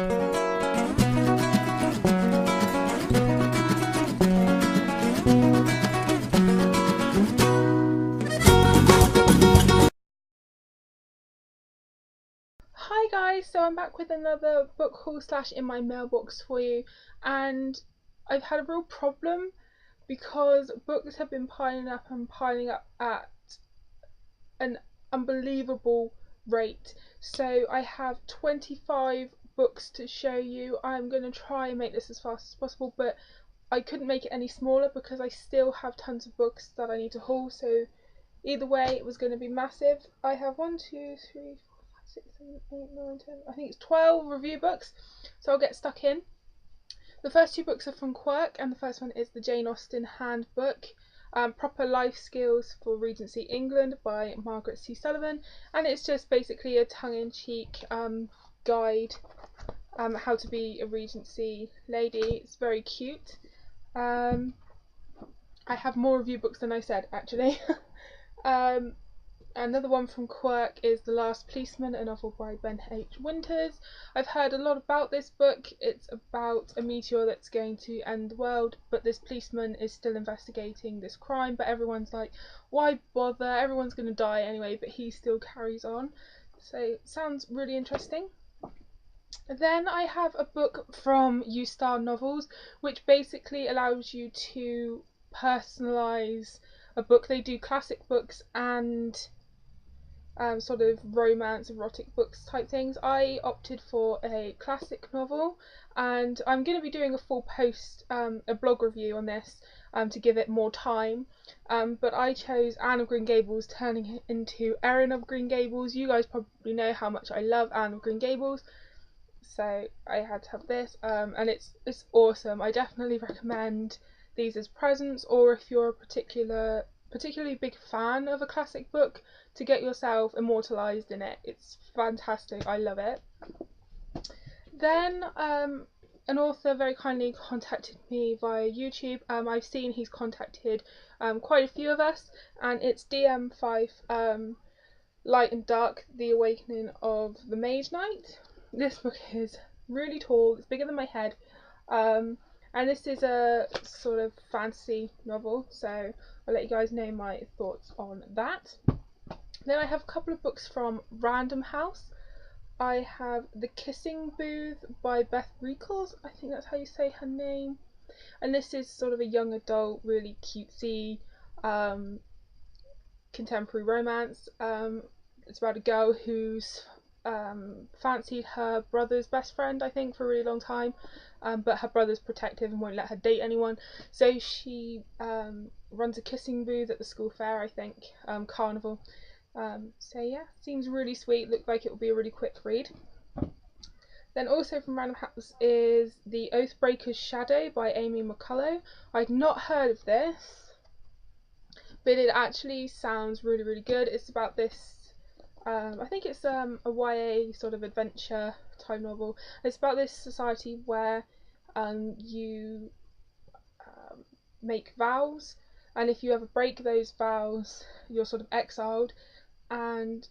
Hi guys, so I'm back with another book haul slash in my mailbox for you, and I've had a real problem because books have been piling up and piling up at an unbelievable rate. So I have 25 books to show you. I'm going to try and make this as fast as possible, but I couldn't make it any smaller because I still have tons of books that I need to haul, so either way it was going to be massive. I have 1, 2, 3, 4, 5, 6, 7, 8, 9, 10, I think it's 12 review books, so I'll get stuck in. The first two books are from Quirk, and the first one is the Jane Austen Handbook, Proper Life Skills for Regency England by Margaret C. Sullivan, and it's just basically a tongue-in-cheek guide how to be a Regency lady. It's very cute. I have more review books than I said, actually. Another one from Quirk is The Last Policeman, a novel by Ben H. Winters. I've heard a lot about this book. It's about a meteor that's going to end the world, but this policeman is still investigating this crime, but everyone's like, why bother? Everyone's going to die anyway, but he still carries on. So it sounds really interesting. Then I have a book from U-Star Novels, which basically allows you to personalise a book. They do classic books and sort of romance, erotic books type things. I opted for a classic novel, and I'm going to be doing a full post, a blog review on this to give it more time. But I chose Anne of Green Gables turning into Erin of Green Gables. You guys probably know how much I love Anne of Green Gables, so I had to have this, and it's awesome. I definitely recommend these as presents, or if you're a particularly big fan of a classic book, to get yourself immortalised in it. It's fantastic. I love it. Then an author very kindly contacted me via YouTube. I've seen he's contacted quite a few of us, and it's DM5 Light and Dark, The Awakening of the Mage Knight. This book is really tall, it's bigger than my head, and this is a sort of fantasy novel, so I'll let you guys know my thoughts on that. Then I have a couple of books from Random House. I have The Kissing Booth by Beth Reekles, I think that's how you say her name, and this is sort of a young adult, really cutesy contemporary romance. It's about a girl who's fancied her brother's best friend, I think, for a really long time, but her brother's protective and won't let her date anyone, so she runs a kissing booth at the school fair, I think, carnival. So yeah, seems really sweet, looked like it would be a really quick read. Then also from Random House is The Oathbreaker's Shadow by Amy McCullough. I'd not heard of this, but it actually sounds really, really good. It's about this I think it's a YA sort of adventure type novel. It's about this society where you make vows, and if you ever break those vows, you're sort of exiled. And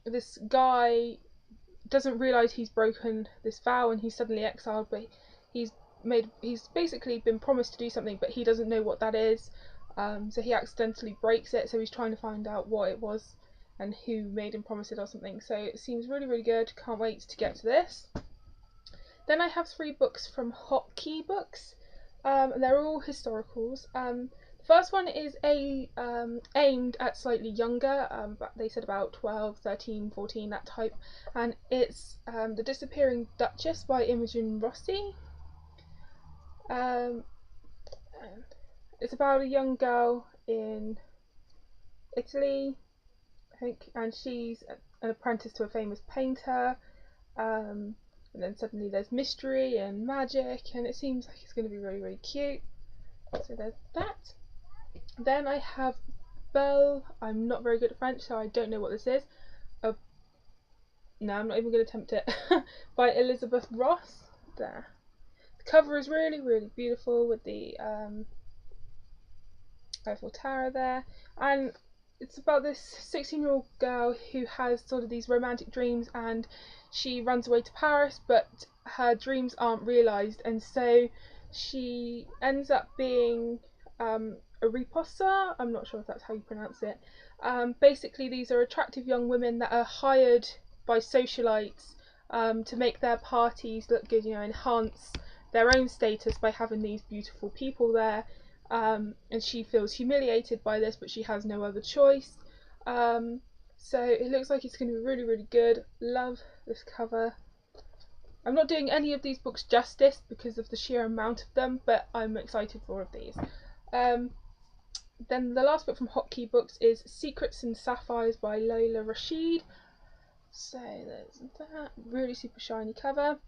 this guy doesn't realise he's broken this vow, and he's suddenly exiled. But he's basically been promised to do something, but he doesn't know what that is. So he accidentally breaks it. So he's trying to find out what it was and who made him promise it or something. So it seems really, really good. Can't wait to get to this. Then I have 3 books from Hotkey Books. They're all historicals. The first one is aimed at slightly younger, but they said about 12, 13, 14, that type. And it's The Disappearing Duchess by Imogen Rossi. It's about a young girl in Italy, I think, and she's an apprentice to a famous painter, and then suddenly there's mystery and magic, and it seems like it's going to be really, really cute. So there's that. Then I have Belle. I'm not very good at French, so I don't know what this is. No, I'm not even going to attempt it. By Elizabeth Ross. There. The cover is really, really beautiful with the Eiffel Tower there, and it's about this 16-year-old girl who has sort of these romantic dreams, and she runs away to Paris, but her dreams aren't realised, and so she ends up being a riposta. I'm not sure if that's how you pronounce it. Basically, these are attractive young women that are hired by socialites to make their parties look good, enhance their own status by having these beautiful people there. And she feels humiliated by this, but she has no other choice. So it looks like it's going to be really, really good. Love this cover. I'm not doing any of these books justice because of the sheer amount of them, but I'm excited for all of these. Then the last book from Hotkey Books is Secrets and Sapphires by Lola Rashid. So there's that, really super shiny cover,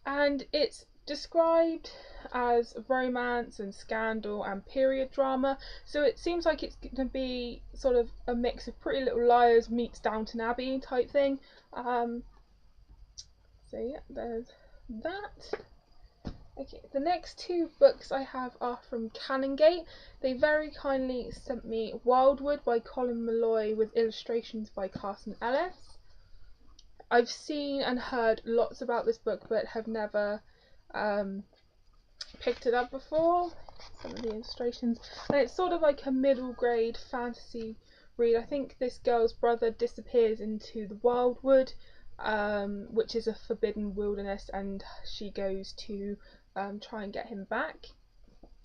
and it's described as romance and scandal and period drama, so it seems like it's going to be sort of a mix of Pretty Little Liars meets Downton Abbey type thing. So yeah, there's that. Okay, the next two books I have are from Canongate. They very kindly sent me Wildwood by Colin Malloy with illustrations by Carson Ellis. I've seen and heard lots about this book, but have never picked it up before. Some of the illustrations, and it's sort of like a middle grade fantasy read. I think this girl's brother disappears into the Wildwood, which is a forbidden wilderness, and she goes to try and get him back.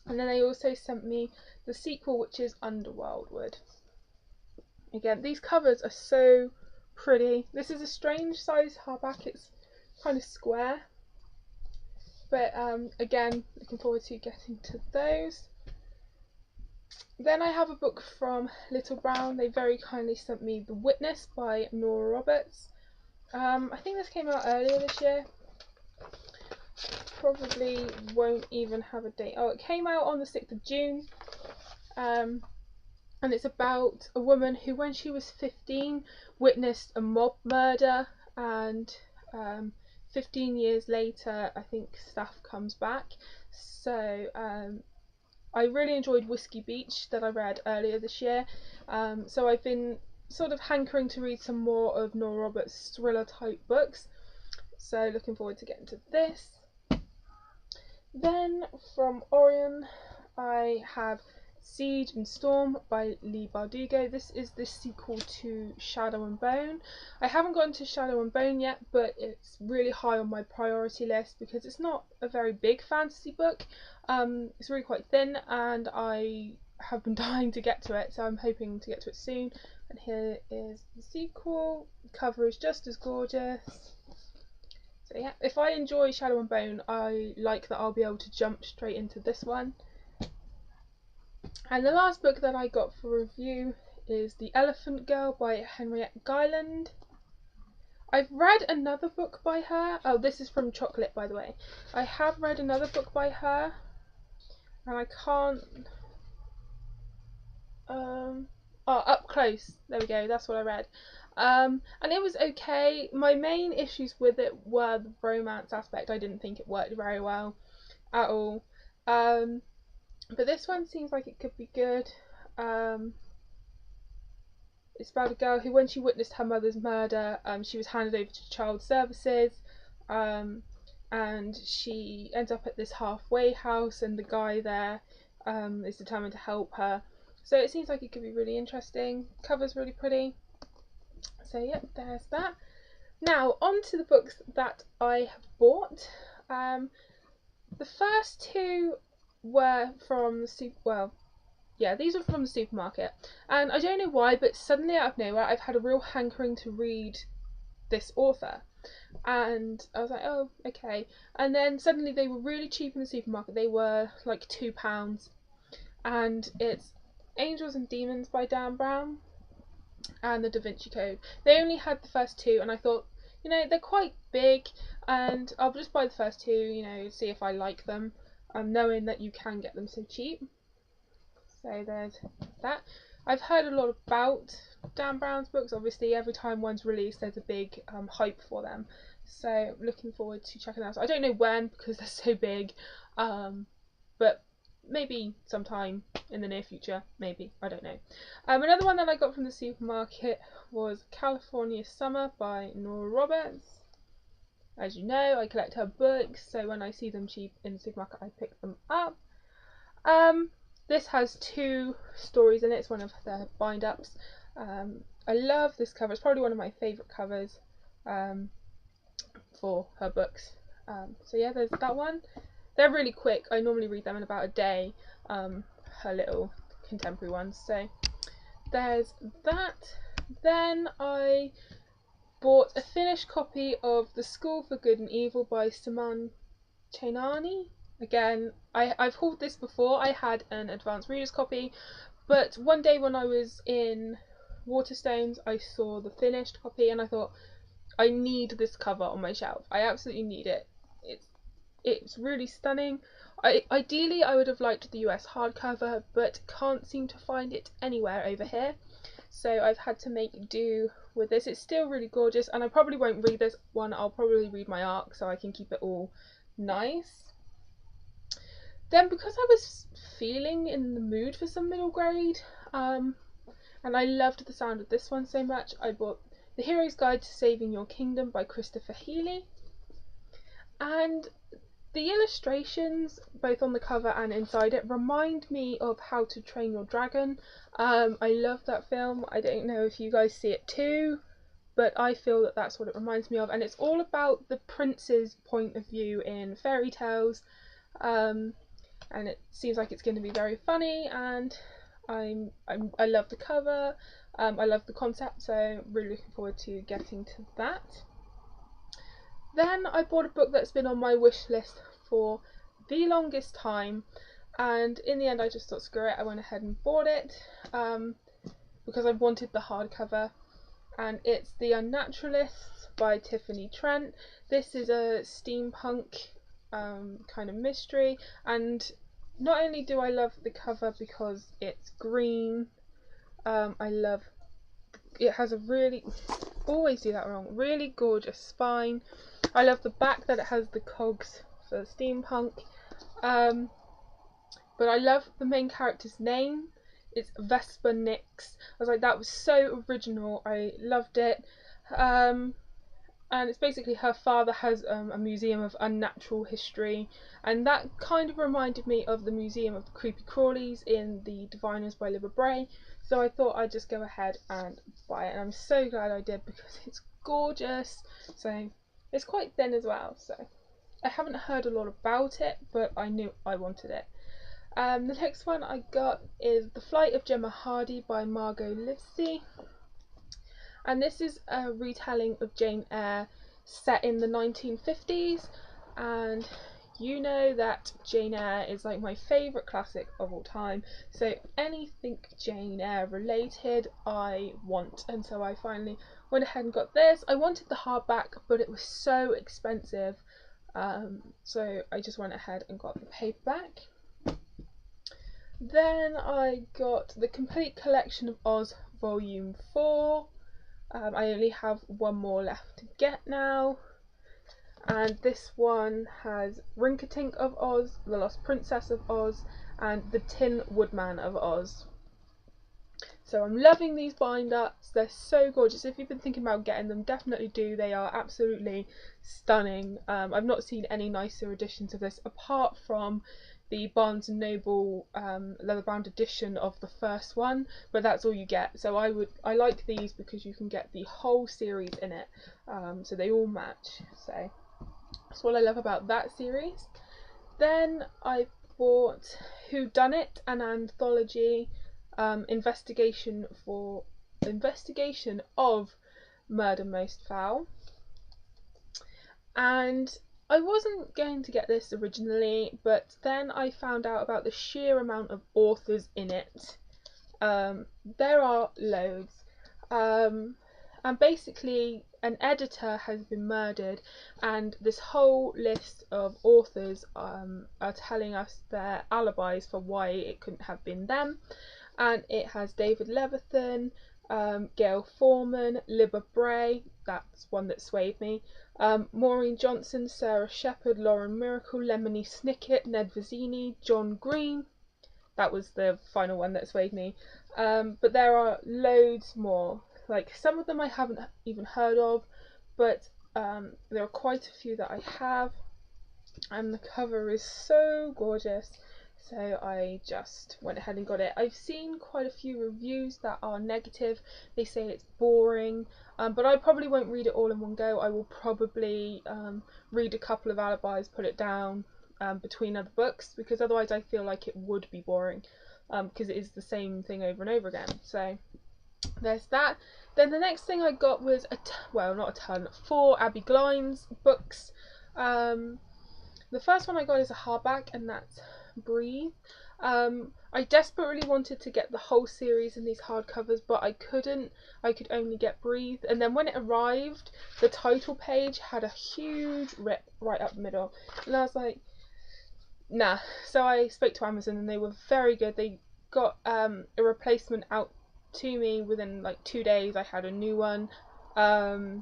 And then they also sent me the sequel, which is Underwildwood. Again, these covers are so pretty. This is a strange size hardback, it's kind of square, but again, looking forward to getting to those. Then I have a book from Little Brown. They very kindly sent me The Witness by Nora Roberts. I think this came out earlier this year. Probably won't even have a date. Oh, it came out on the 6th of June. And it's about a woman who, when she was 15, witnessed a mob murder, and 15 years later, I think stuff comes back. So I really enjoyed Whiskey Beach that I read earlier this year. So I've been sort of hankering to read some more of Nora Roberts' thriller type books. So looking forward to getting to this. Then from Orion, I have Siege and Storm by Leigh Bardugo. This is the sequel to Shadow and Bone. I haven't gotten to Shadow and Bone yet, but it's really high on my priority list because it's not a very big fantasy book. It's really quite thin, and I have been dying to get to it, so I'm hoping to get to it soon. And here is the sequel. The cover is just as gorgeous. So yeah, if I enjoy Shadow and Bone, I like that I'll be able to jump straight into this one. And the last book that I got for review is The Elephant Girl by Henriette Guyland. I've read another book by her. Oh, this is from Chocolate, by the way. I have read another book by her, and I can't... Oh, Up Close. There we go, that's what I read. And it was okay. My main issues with it were the romance aspect. I didn't think it worked very well at all. But this one seems like it could be good. It's about a girl who, when she witnessed her mother's murder, she was handed over to child services, and she ends up at this halfway house, and the guy there is determined to help her. So it seems like it could be really interesting. Cover's really pretty. So yeah, there's that. Now on to the books that I have bought. The first two were from the these are from the supermarket, and I don't know why, but suddenly out of nowhere I've had a real hankering to read this author, and I was like, oh okay, and then suddenly they were really cheap in the supermarket. They were like £2, and it's Angels and Demons by Dan Brown and The Da Vinci Code. They only had the first two, and I thought, they're quite big, and I'll just buy the first two, see if I like them, knowing that you can get them so cheap. So there's that. I've heard a lot about Dan Brown's books. Obviously, every time one's released, there's a big hype for them. So I'm looking forward to checking them out. So I don't know when because they're so big, but maybe sometime in the near future, maybe, I don't know. Another one that I got from the supermarket was California Summer by Nora Roberts. As you know, I collect her books, so when I see them cheap in the supermarket I pick them up. This has 2 stories in it. It's one of the bind-ups. I love this cover. It's probably one of my favourite covers for her books. So yeah, there's that one. They're really quick. I normally read them in about a day, her little contemporary ones. So there's that. Then I bought a finished copy of The School for Good and Evil by Saman Chainani. Again, I've hauled this before. I had an advanced reader's copy, but one day when I was in Waterstones I saw the finished copy and I thought, I need this cover on my shelf. I absolutely need it. It's really stunning. Ideally I would have liked the US hardcover, but can't seem to find it anywhere over here, so I've had to make do with this. It's still really gorgeous, and I probably won't read this one. I'll probably read my arc so I can keep it all nice. Then, because I was feeling in the mood for some middle grade, and I loved the sound of this one so much, I bought The Hero's Guide to Saving Your Kingdom by Christopher Healy. And the illustrations, both on the cover and inside it, remind me of How to Train Your Dragon. I love that film. I don't know if you guys see it too, but I feel that that's what it reminds me of. And it's all about the prince's point of view in fairy tales. And it seems like it's going to be very funny, and I love the cover. I love the concept, so really looking forward to getting to that. Then I bought a book that's been on my wish list for the longest time, and in the end I just thought screw it, I went ahead and bought it because I wanted the hardcover, and it's The Unnaturalists by Tiffany Trent. This is a steampunk kind of mystery, and not only do I love the cover because it's green, I love it has a really, always do that wrong, really gorgeous spine. I love the back that it has the cogs for steampunk, but I love the main character's name. It's Vesper Nix. I was like, that was so original. I loved it. And it's basically her father has a museum of unnatural history, and that kind of reminded me of the Museum of the Creepy Crawlies in The Diviners by Libba Bray. So I thought I'd just go ahead and buy it, and I'm so glad I did because it's gorgeous. So it's quite thin as well, so I haven't heard a lot about it, but I knew I wanted it. The next one I got is The Flight of Gemma Hardy by Margot Livesey, and this is a retelling of Jane Eyre set in the 1950s, and you know that Jane Eyre is like my favourite classic of all time, so anything Jane Eyre related I want, and so I finally went ahead and got this. I wanted the hardback, but it was so expensive, so I just went ahead and got the paperback. Then I got the complete collection of Oz Volume 4. I only have one more left to get now, and this one has Rinkitink of Oz, The Lost Princess of Oz, and The Tin Woodman of Oz. So I'm loving these bind-ups. They're so gorgeous. If you've been thinking about getting them, definitely do. They are absolutely stunning. I've not seen any nicer editions of this apart from the Barnes & Noble leather-bound edition of the first one, but that's all you get. So I like these because you can get the whole series in it, so they all match. So that's what I love about that series. Then I bought Whodunit, an anthology investigation of Murder Most Foul, and I wasn't going to get this originally, but then I found out about the sheer amount of authors in it. There are loads, and basically an editor has been murdered, and this whole list of authors are telling us their alibis for why it couldn't have been them, and it has David Levithan, Gail Foreman, Libba Bray, that's one that swayed me, Maureen Johnson, Sarah Shepherd, Lauren Miracle, Lemony Snicket, Ned Vizzini, John Green, that was the final one that swayed me. But there are loads more. Like, some of them I haven't even heard of, but there are quite a few that I have, and the cover is so gorgeous. So I just went ahead and got it. I've seen quite a few reviews that are negative. They say it's boring, but I probably won't read it all in one go. I will probably read a couple of alibis, put it down between other books, because otherwise I feel like it would be boring, because it is the same thing over and over again. So there's that. Then the next thing I got was not a ton, 4 Abby Glines books. The first one I got is a hardback, and that's Breathe. I desperately wanted to get the whole series in these hardcovers, but I couldn't. I could only get Breathe. And then when it arrived, the title page had a huge rip right up the middle, and I was like, nah. So I spoke to Amazon, and they were very good. They got a replacement out to me within like 2 days. I had a new one. I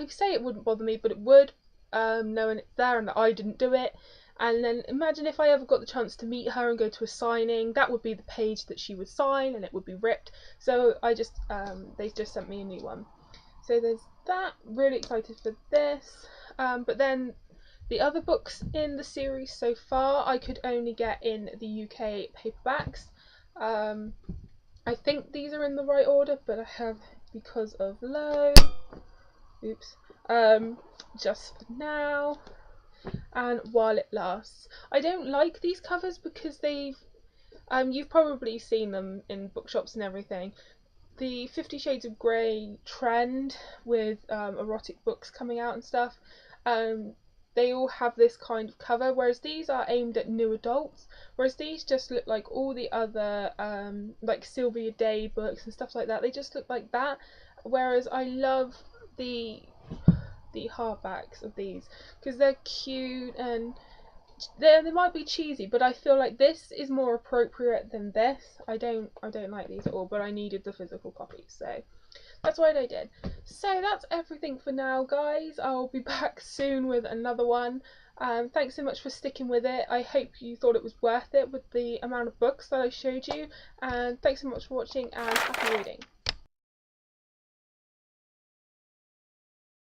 say it wouldn't bother me, but it would, knowing it's there and that I didn't do it. And then imagine if I ever got the chance to meet her and go to a signing, that would be the page that she would sign, and it would be ripped. So I just they just sent me a new one. So there's that. Really excited for this. But then the other books in the series so far I could only get in the UK paperbacks. I think these are in the right order, but I have Because of Low, Just for Now, and While It Lasts. I don't like these covers because you've probably seen them in bookshops and everything. The 50 Shades of Grey trend with erotic books coming out and stuff, they all have this kind of cover, whereas these are aimed at new adults, whereas these just look like all the other like Sylvia Day books and stuff like that. They just look like that, whereas I love the hardbacks of these because they're cute, and they might be cheesy, but I feel like this is more appropriate than this. I don't like these at all, but I needed the physical copy, so that's what I did. So that's everything for now, guys. I'll be back soon with another one. Thanks so much for sticking with it. I hope you thought it was worth it with the amount of books that I showed you, and thanks so much for watching, and happy reading.